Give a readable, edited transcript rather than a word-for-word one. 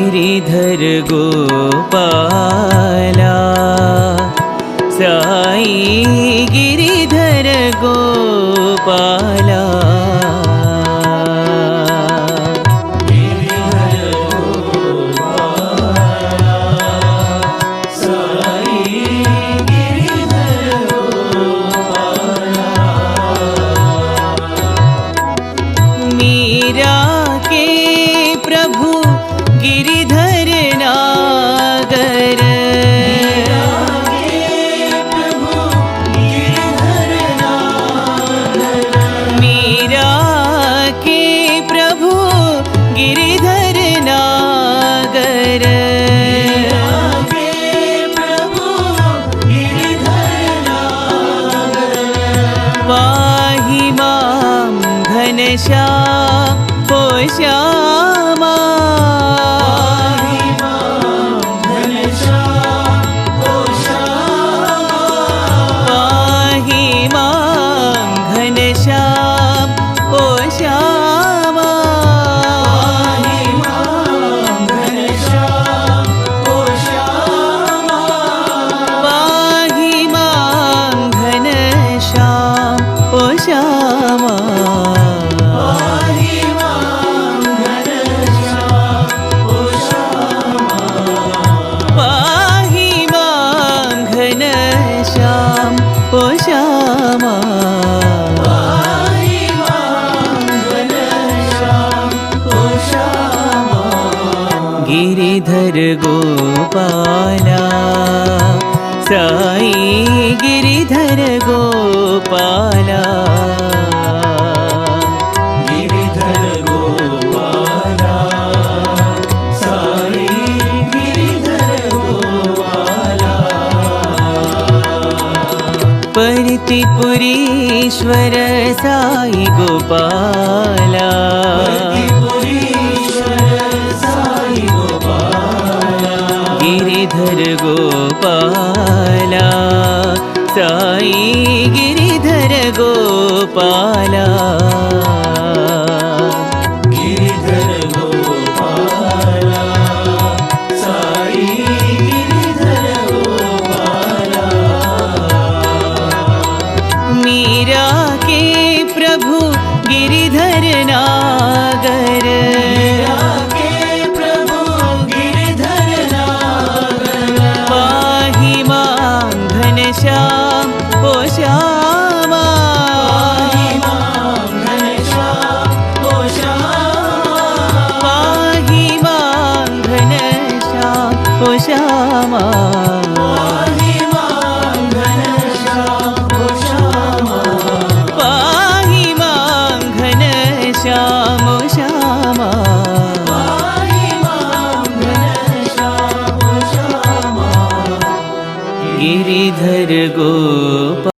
गिरिधर गोपाला साई गिरिधर गोपाला मीरा के प्रभु गिरिधर नागर मीरा के प्रभु गिरिधर नागर पाहि मां घनश्याम ओ श्यामा पाहि मां घनश्याम ओ श्यामा पाहि मां घनश्याम ओ श्यामा पाहि मां घनश्याम ओ श्यामा गिरिधर गोपाला साई गिरिधर गोपाला गिरिधर गोपाला साई गिरिधर गोपाला परितिपुरीश्वर साई गोपाला साई गोपाला गिरिधर गोपाला साई गिरिधर गोपाला गिरिधर गोपाला साई गिरिधर गोपाला मीरा के प्रभु गिरिधर नागर के प्रभु गिरिधर नागर पाहि मां घनश्याम ओ श्यामा पाहि मां घनश्याम ओ श्यामा पाहि मां घनश्याम ओ श्यामा गिरिधर गोपाला